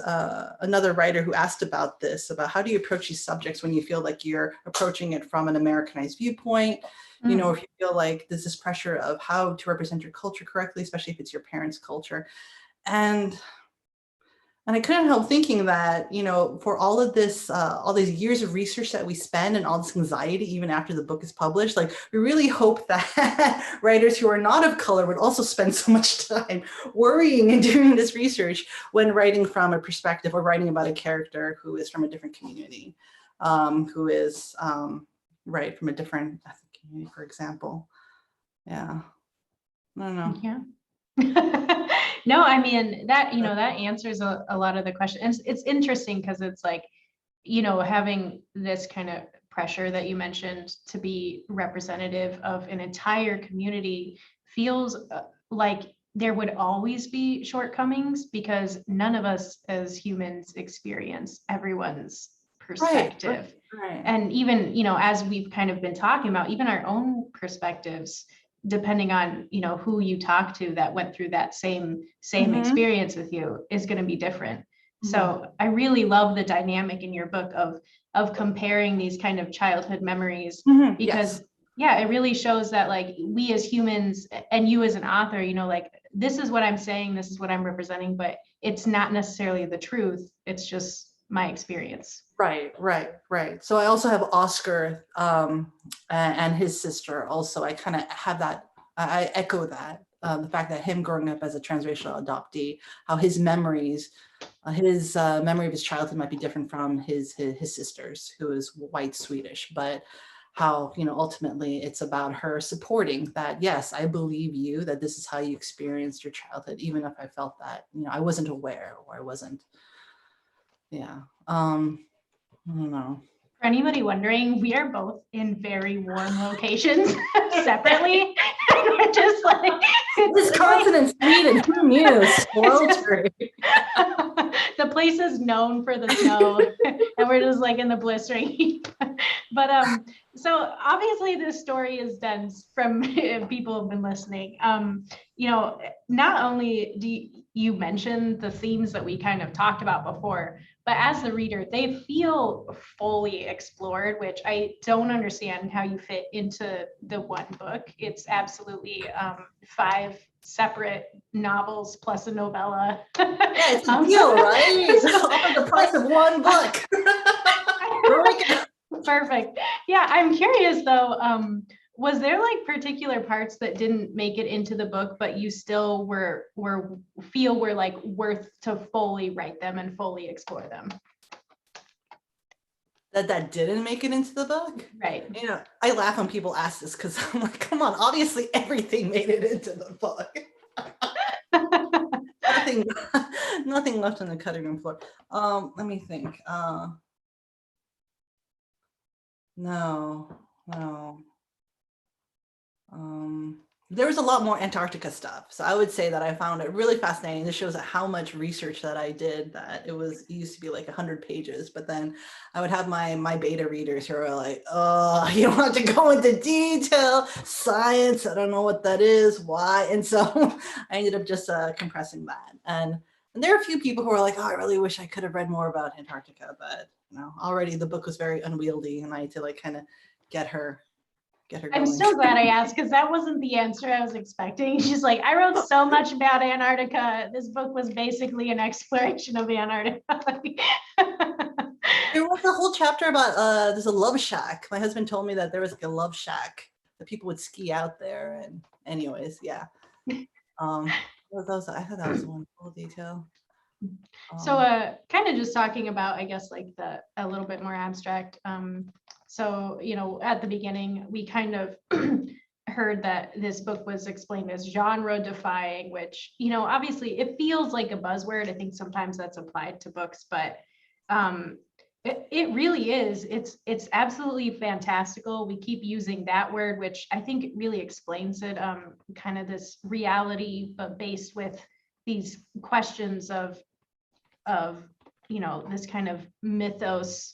another writer who asked about this, about how do you approach these subjects when you feel like you're approaching it from an Americanized viewpoint, if you feel like there's this pressure of how to represent your culture correctly, especially if it's your parents' culture. And I couldn't help thinking that, for all of this, all these years of research that we spend and all this anxiety, even after the book is published, like we really hope that writers who are not of color would also spend so much time worrying and doing this research when writing from a perspective, or writing about a character who is from a different community, who is, right, from a different ethnic community, for example. Yeah, I don't know. Yeah. No, I mean, that, that answers a lot of the questions. It's interesting because it's like, having this kind of pressure that you mentioned to be representative of an entire community feels like there would always be shortcomings, because none of us as humans experience everyone's perspective. Right. And even, as we've kind of been talking about, even our own perspectives, depending on who you talk to that went through that same experience with you, is going to be different. So I really love the dynamic in your book of comparing these kind of childhood memories, because it really shows that like we as humans, and you as an author, like this is what I'm saying, this is what I'm representing, but it's not necessarily the truth, it's just my experience. Right. So I also have Oscar and his sister also. I kind of have that, I echo that, the fact that him growing up as a transracial adoptee, how his memories, his memory of his childhood might be different from his sister's, who is white Swedish, but how, ultimately it's about her supporting that, yes, I believe you, that this is how you experienced your childhood, even if I felt that, I wasn't aware, or I wasn't, I don't know. anybody wondering, we are both in very warm locations separately. We're just like, Wisconsin and Sweden, who knew? Sweltering. the place is known for the snow, and we're just like in the blistering heat. But so obviously this story is dense from people who've been listening. You know, not only do you mention the themes that we kind of talked about before, but as the reader, they feel fully explored, which I don't understand how you fit into the one book. It's absolutely 5 separate novels plus a novella. Yeah, it's a deal, right? It's all for the price of one book. Perfect. Yeah, I'm curious though, was there like particular parts that didn't make it into the book, but you still were like worth to fully write them and fully explore them? That didn't make it into the book? Right. You know, I laugh when people ask this because I'm like, come on, obviously everything made it into the book. Nothing left on the cutting room floor. Let me think. No. There was a lot more Antarctica stuff. So I would say that I found it really fascinating. This shows how much research that I did, that it used to be like 100 pages, but then I would have my beta readers who are like, oh, you don't have to go into detail, science, I don't know what that is, why? And so I ended up just compressing that. And there are a few people who are like, oh, I really wish I could have read more about Antarctica, but you know, already the book was very unwieldy and I had to like kind of get her going. I'm so glad I asked, because that wasn't the answer I was expecting. She's like, I wrote so much about Antarctica. This book was basically an exploration of Antarctica. There was a whole chapter about there's a love shack. My husband told me that there was like a love shack that people would ski out there. And anyways, yeah. I thought that was one cool detail. So kind of just talking about, I guess, like a little bit more abstract. So, you know, at the beginning, we kind of heard that this book was explained as genre defying, which, you know, obviously it feels like a buzzword. I think sometimes that's applied to books, but it really is. It's absolutely fantastical. We keep using that word, which I think it really explains it. Kind of this reality, but based with these questions of you know, this kind of mythos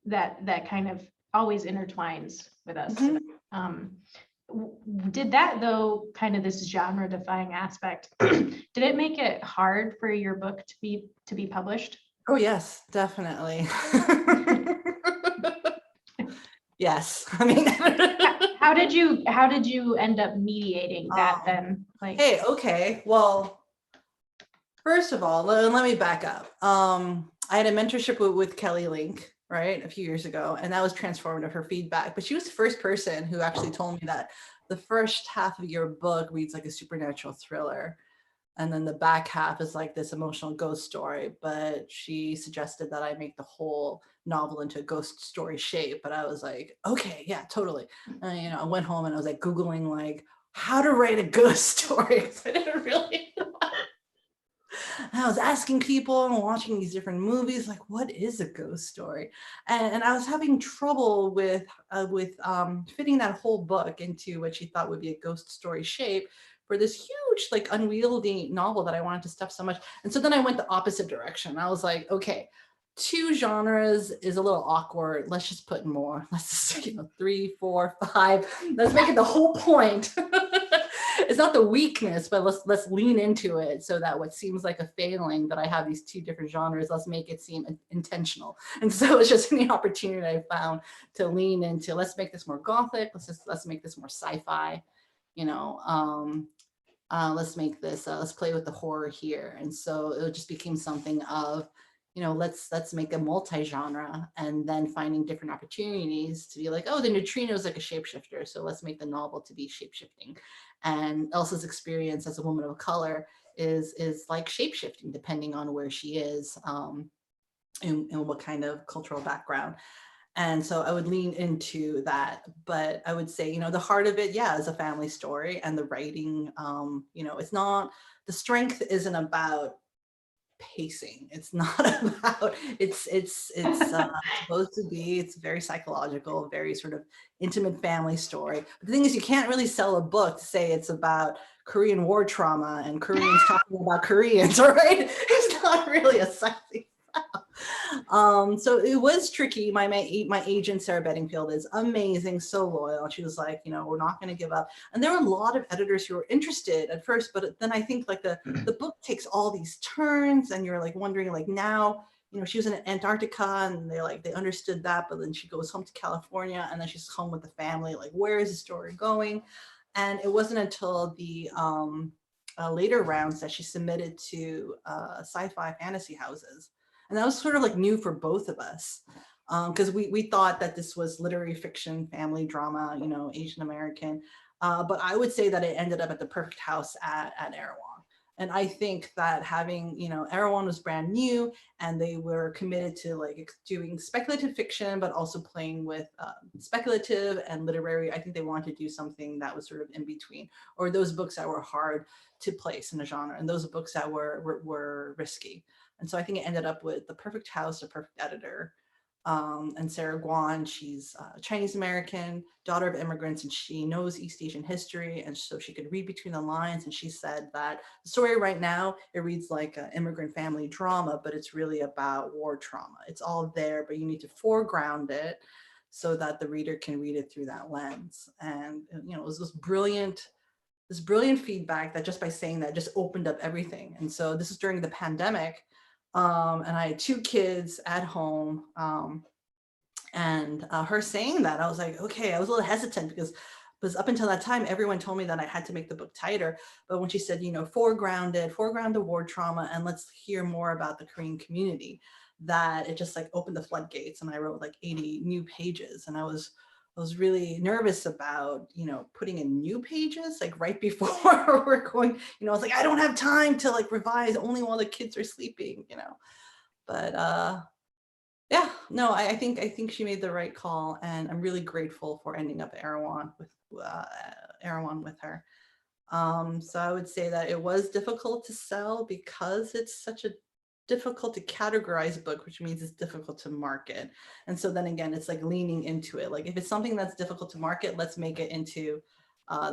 that kind of always intertwines with us. Did that, though, kind of this genre defying aspect, did it make it hard for your book to be published? Oh yes, definitely. Yes. I mean, how did you end up mediating that then? Like, hey, okay, well, first of all, let me back up. I had a mentorship with Kelly Link, right, a few years ago, and that was transformative, her feedback. But she was the first person who actually told me that the first half of your book reads like a supernatural thriller, and then the back half is like this emotional ghost story. But she suggested that I make the whole novel into a ghost story shape. But I was like, okay, yeah, totally. And, you know, I went home and I was like Googling like how to write a ghost story. I didn't really know. And I was asking people and watching these different movies, like, what is a ghost story? And I was having trouble with fitting that whole book into what she thought would be a ghost story shape for this huge, like, unwieldy novel that I wanted to stuff so much. And so then I went the opposite direction. I was like, okay, 2 genres is a little awkward. Let's just put more. Let's just, you know, 3, 4, 5. Let's make it the whole point. It's not the weakness, but let's lean into it so that what seems like a failing that I have these 2 different genres, let's make it seem intentional. And so it's just an opportunity I found to lean into, let's make this more gothic. Let's make this more sci-fi, you know, let's make this, let's play with the horror here. And so it just became something of, you know, let's make a multi-genre, and then finding different opportunities to be like, oh, the neutrino is like a shapeshifter, so let's make the novel to be shapeshifting. And Elsa's experience as a woman of color is like shapeshifting, depending on where she is, and what kind of cultural background. And so I would lean into that. But I would say, you know, the heart of it, yeah, is a family story, and the writing, you know, it's not, the strength isn't about pacing. It's not about, it's supposed to be, it's very psychological, very sort of intimate family story. But the thing is, you can't really sell a book to say it's about Korean War trauma and Koreans talking about Koreans, right? It's not really a sexy. So it was tricky. My agent, Sarah Bedingfield, is amazing, so loyal. She was like, we're not going to give up. And there were a lot of editors who were interested at first, but then I think like the book takes all these turns, and you're like wondering, like, now, she was in Antarctica, and they understood that, but then she goes home to California, and then she's home with the family. Like, where is the story going? And it wasn't until the later rounds that she submitted to sci-fi fantasy houses. And that was sort of like new for both of us, because we thought that this was literary fiction, family drama, Asian American. But I would say that it ended up at the perfect house at Erewhon. And I think that having, Erewhon was brand new, and they were committed to like doing speculative fiction, but also playing with speculative and literary. I think they wanted to do something that was sort of in between, or those books that were hard to place in a genre, and those books that were risky. And so I think it ended up with the perfect house, the perfect editor. And Sarah Guan, she's Chinese American, daughter of immigrants, and she knows East Asian history. And so she could read between the lines. And she said that the story right now, it reads like an immigrant family drama, but it's really about war trauma. It's all there, but you need to foreground it so that the reader can read it through that lens. And, it was this brilliant feedback that just by saying that just opened up everything. And so this is during the pandemic. And I had 2 kids at home, and her saying that, I was like, okay, I was a little hesitant because up until that time, everyone told me that I had to make the book tighter. But when she said, foreground the war trauma, and let's hear more about the Korean community, that it just like opened the floodgates. And I wrote like 80 new pages, and I was really nervous about, putting in new pages, like right before we're going, I was like, I don't have time to like revise only while the kids are sleeping, but yeah, no, I think she made the right call, and I'm really grateful for ending up at Erewhon with her. So I would say that it was difficult to sell because it's such a difficult to categorize book, which means it's difficult to market. And so then again, it's like leaning into it. Like if it's something that's difficult to market, let's make it into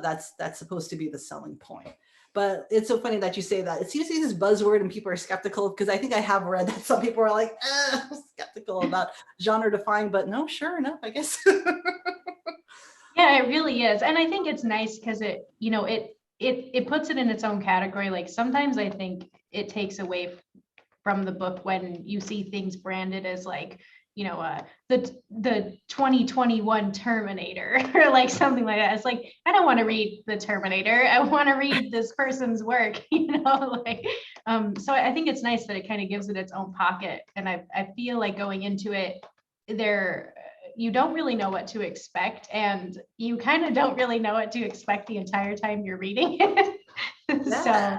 that's supposed to be the selling point. But it's so funny that you say that. It seems to be this buzzword and people are skeptical, because I think I have read that some people are like skeptical about genre defying, but no, sure enough, I guess. Yeah, it really is. And I think it's nice because it puts it in its own category. Like sometimes I think it takes away from the book when you see things branded as like, the 2021 Terminator or like something like that. It's like, I don't want to read the Terminator. I want to read this person's work, so I think it's nice that it kind of gives it its own pocket. And I feel like going into it, you don't really know what to expect, and you kind of don't really know what to expect the entire time you're reading it. So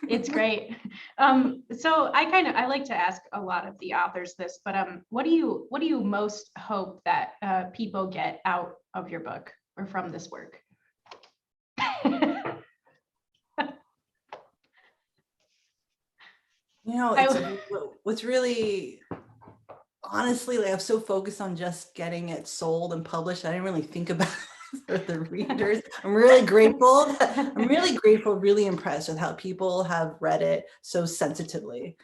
it's great. So I like to ask a lot of the authors this, but what do you most hope that people get out of your book or from this work? What's really, honestly, like I'm so focused on just getting it sold and published, I didn't really think about the readers. I'm really grateful, really impressed with how people have read it so sensitively,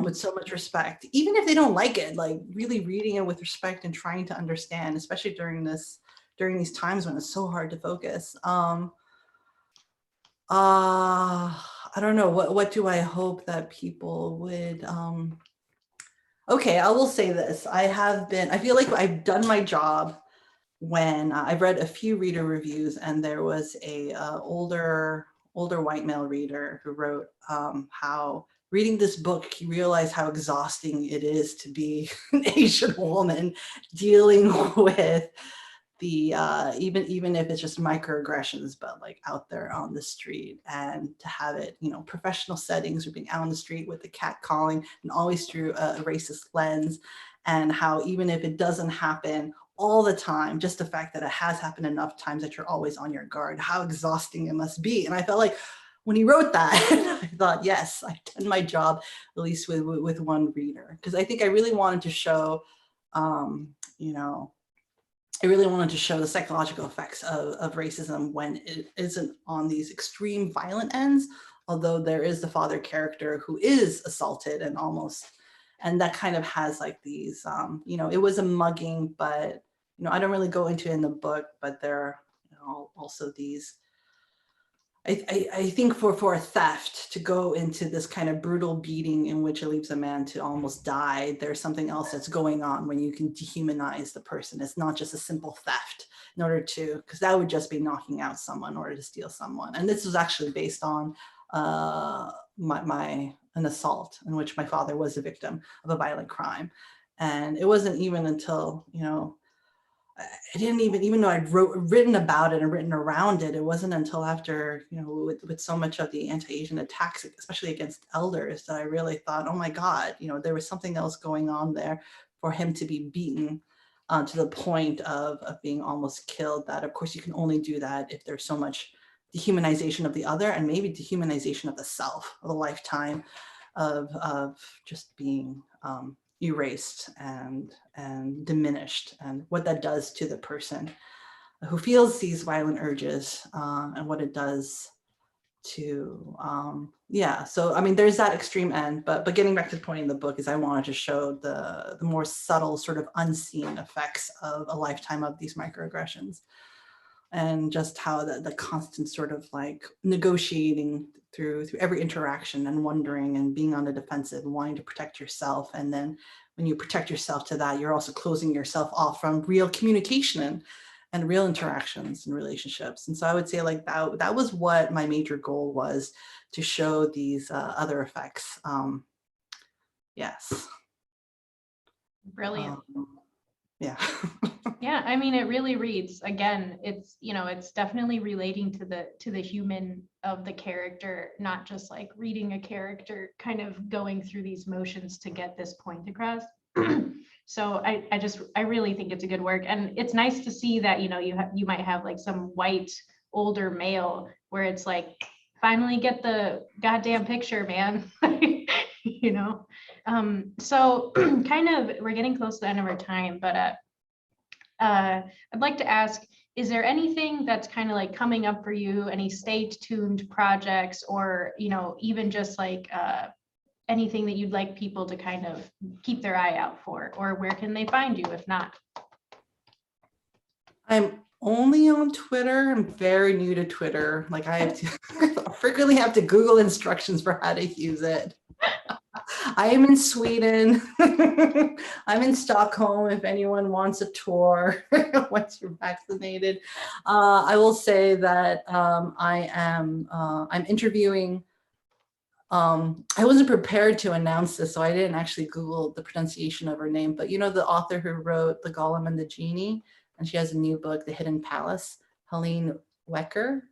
with so much respect, even if they don't like it, like really reading it with respect and trying to understand, especially during these times when it's so hard to focus. I don't know, what do I hope that people would, okay, I will say this. I feel like I've done my job when I've read a few reader reviews, and there was a older white male reader who wrote how reading this book, he realized how exhausting it is to be an Asian woman dealing with the even if it's just microaggressions, but like out there on the street, and to have it, professional settings, or being out on the street with the cat calling, and always through a racist lens, and how even if it doesn't happen all the time, just the fact that it has happened enough times that you're always on your guard, how exhausting it must be. And I felt like, when he wrote that, I thought, yes, I've done my job, at least with one reader. Because I think I really wanted to show, you know, I really wanted to show the psychological effects of racism when it isn't on these extreme violent ends, although there is the father character who is assaulted and that kind of has like these, you know, it was a mugging, but, you know, I don't really go into it in the book, but there are, you know, also these, I think for a theft to go into this kind of brutal beating in which it leaves a man to almost die, there's something else that's going on when you can dehumanize the person. It's not just a simple theft in order to, because that would just be knocking out someone in order to steal someone. And this was actually based on an assault in which my father was a victim of a violent crime. And it wasn't even until, you know, I didn't even though I'd written about it and written around it, it wasn't until after, you know, with so much of the anti-Asian attacks, especially against elders, that I really thought, oh my God, you know, there was something else going on there for him to be beaten to the point of being almost killed. That of course you can only do that if there's so much dehumanization of the other and maybe dehumanization of the self, of a lifetime of just being erased and diminished, and what that does to the person who feels these violent urges, and what it does to yeah. So I mean, there's that extreme end, but getting back to the point in the book is I wanted to show the more subtle, sort of unseen effects of a lifetime of these microaggressions, and just how the constant sort of like negotiating through every interaction and wondering and being on the defensive and wanting to protect yourself. And then when you protect yourself to that, you're also closing yourself off from real communication and real interactions and relationships. And so I would say like that was what my major goal was, to show these other effects. Yes. Brilliant. Yeah. Yeah, I mean, it really reads, again, it's, you know, it's definitely relating to the human of the character, not just like reading a character kind of going through these motions to get this point across. So I really think it's a good work, and it's nice to see that, you know, you might have like some white older male where it's like, finally get the goddamn picture, man. You know. So kind of, we're getting close to the end of our time, but I'd like to ask, is there anything that's kind of like coming up for you, any stay tuned projects, or, you know, even just like anything that you'd like people to kind of keep their eye out for, or where can they find you if not? I'm only on Twitter. I'm very new to Twitter. Like I frequently have to Google instructions for how to use it. I am in Sweden. I'm in Stockholm if anyone wants a tour once you're vaccinated. I will say that I'm interviewing. I wasn't prepared to announce this, so I didn't actually Google the pronunciation of her name, but you know the author who wrote The Golem and the Genie, and she has a new book, The Hidden Palace, Helene Wecker.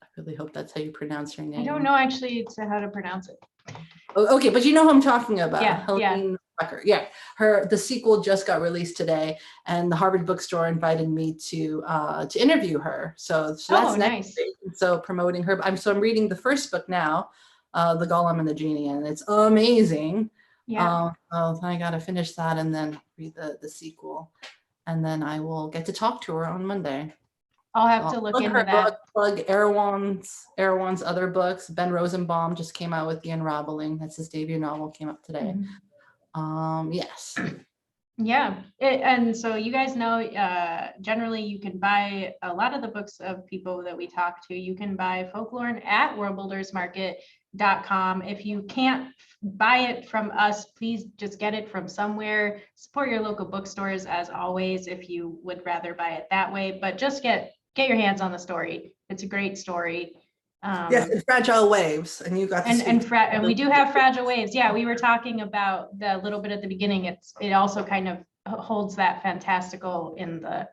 I really hope that's how you pronounce her name. I don't know actually how to pronounce it. Okay, but you know who I'm talking about. Yeah, Helene Wecker. Yeah, the sequel just got released today, and the Harvard Bookstore invited me to interview her. So that's next. Nice. So promoting her. I'm reading the first book now, The Golem and the Genie, and it's amazing. Yeah. I got to finish that and then read the sequel, and then I will get to talk to her on Monday. I'll have to look into that. Plug Erewhon's other books. Ben Rosenbaum just came out with The Unraveling. That's his debut novel, came out today. Mm-hmm. Yes. Yeah, and so you guys know, generally you can buy a lot of the books of people that we talk to. You can buy Folklorn at worldbuildersmarket.com. If you can't buy it from us, please just get it from somewhere. Support your local bookstores as always if you would rather buy it that way, but just get your hands on the story. It's a great story. Yes, and Fragile Waves, and you got and we do have Fragile Waves. Yeah, we were talking about the little bit at the beginning. It also kind of holds that fantastical in the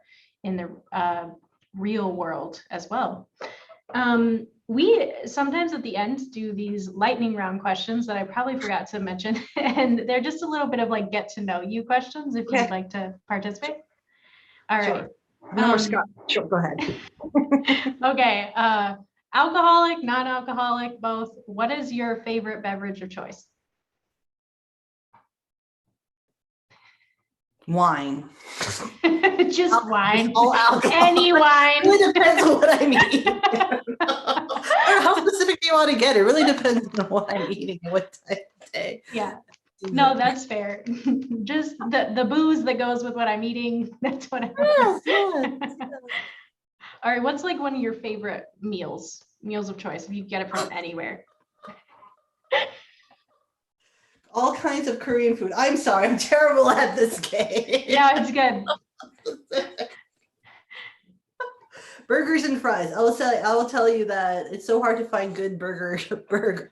real world as well. We sometimes at the end do these lightning round questions that I probably forgot to mention, and they're just a little bit of like get to know you questions if you'd like to participate. All right. Sure. No more Scott. Sure, go ahead. Okay. Alcoholic, non-alcoholic, both. What is your favorite beverage of choice? Wine. Just wine. All alcohol. Any wine. It really depends on what I'm eating. Or how specific do you want to get? It really depends on what I'm eating and what time of day. Yeah. No, that's fair. Just the booze that goes with what I'm eating. That's what I Yes, yes. All right, what's like one of your favorite meals of choice if you get it from anywhere? All kinds of Korean food. I'm sorry, I'm terrible at this game. Yeah, it's good. Burgers and fries. I will tell you that it's so hard to find good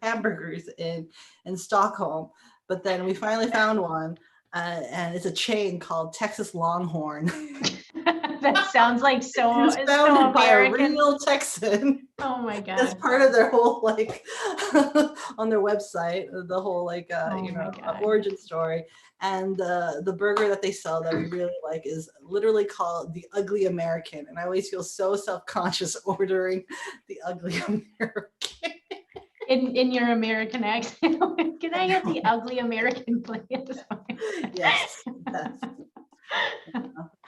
hamburgers in Stockholm. But then we finally found one, and it's a chain called Texas Longhorn. That sounds like so, It was founded so by a American. real Texan. Oh my That's God. part of their whole like on their website, the whole like Oh my God. origin story. And the burger that they sell that we really like is literally called the Ugly American. And I always feel so self-conscious ordering the Ugly American. In your American accent, can I get the Ugly American, please? Yes.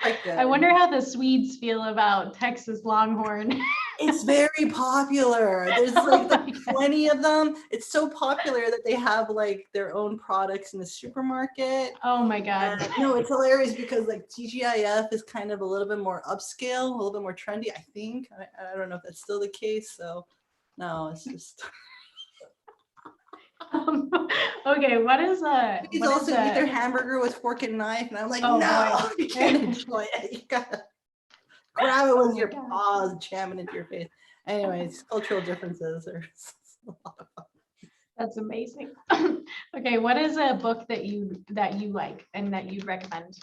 I wonder how the Swedes feel about Texas Longhorn. It's very popular. There's like 20 of them. It's so popular that they have like their own products in the supermarket. Oh my God. No, it's hilarious because like TGIF is kind of a little bit more upscale, a little bit more trendy, I think. I don't know if that's still the case. So no, it's just. Okay, what is Kids also eat their hamburger with fork and knife, and I'm like, Oh, no, boy. you can't enjoy it. You gotta grab it with my your God. paws, jam it into your face. Anyways, cultural differences are a lot of fun. That's amazing. Okay, what is a book that you like and that you'd recommend?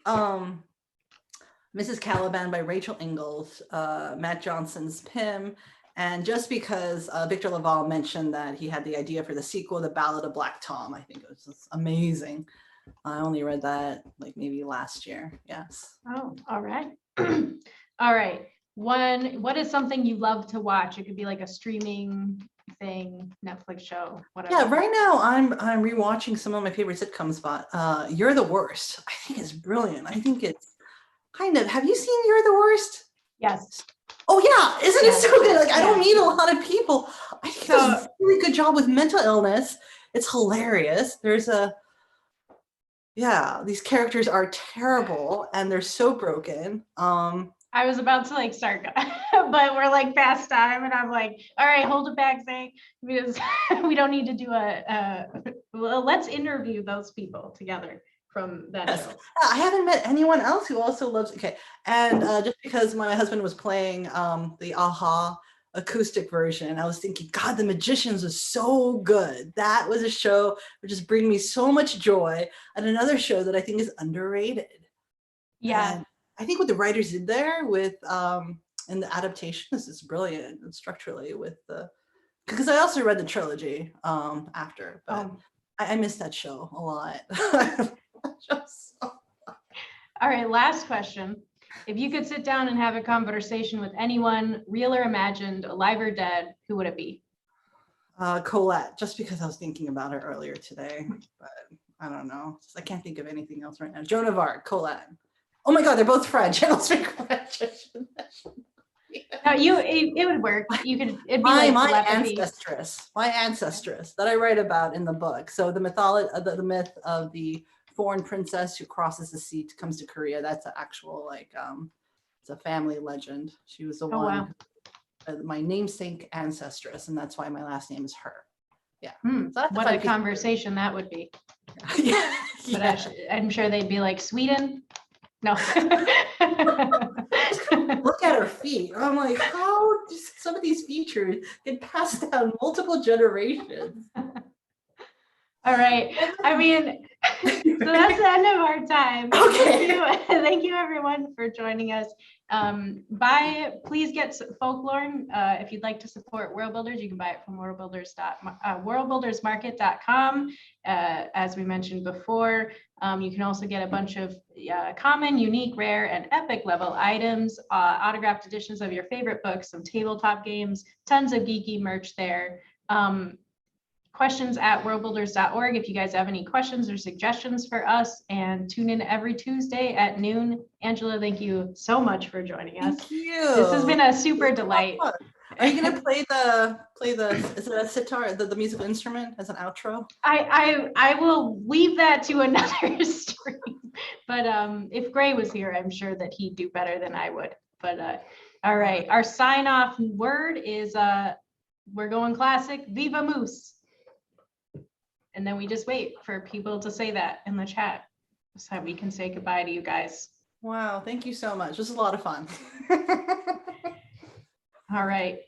Mrs. Caliban by Rachel Ingalls, Matt Johnson's Pym. And just because Victor Laval mentioned that he had the idea for the sequel, The Ballad of Black Tom, I think it was just amazing. I only read that like maybe last year. Yes. Oh, all right. All right. What is something you love to watch? It could be like a streaming thing, Netflix show, whatever. Yeah, right now I'm rewatching some of my favorite sitcoms, but You're the Worst. I think it's brilliant. I think it's kind of, have you seen You're the Worst? Yes. Oh yeah, isn't it so good? Like I don't meet a lot of people. I think it does a really good job with mental illness. It's hilarious. There's these characters are terrible and they're so broken. I was about to like start, but we're like past time, and I'm like, all right, hold it back, Zach, because we don't need to do well, let's interview those people together from that show. I haven't met anyone else who also loves. Okay, and just because my husband was playing the Aha acoustic version, I was thinking, God, The Magicians was so good. That was a show that just bring me so much joy. And another show that I think is underrated. Yeah. And I think what the writers did there with and the adaptation is brilliant and structurally with because I also read the trilogy after, but I missed that show a lot. All right, last question. If you could sit down and have a conversation with anyone, real or imagined, alive or dead, who would it be? Colette, just because I was thinking about her earlier today, but I don't know. I can't think of anything else right now. Joan of Arc, Colette. Oh my God, they're both French. I don't speak French. No, it would work. You could. It'd be my like ancestress that I write about in the book. So the myth of the foreign princess who crosses the sea comes to Korea. That's an actual it's a family legend. She was the one, my namesake ancestress, and that's why my last name is Hur. Yeah. So what a conversation that would be. Yeah. But I'm sure they'd be like, Sweden. No. Look at her feet. I'm like, how do some of these features get passed down multiple generations? All right. I mean, so that's the end of our time. Okay. Thank you everyone for joining us. Please get Folklorn. If you'd like to support Worldbuilders, you can buy it from worldbuildersmarket.com. As we mentioned before, You can also get a bunch of common, unique, rare, and epic level items, autographed editions of your favorite books, some tabletop games, tons of geeky merch there. Questions at worldbuilders.org if you guys have any questions or suggestions for us, and tune in every Tuesday at noon. Angela, thank you so much for joining us. Thank you. This has been a super delight. Are you gonna play the is it a sitar, the musical instrument, as an outro? I will leave that to another stream. But if Gray was here, I'm sure that he'd do better than I would. But all right, our sign off word is we're going classic, Viva Moose. And then we just wait for people to say that in the chat so that we can say goodbye to you guys. Wow, thank you so much. This is a lot of fun. All right.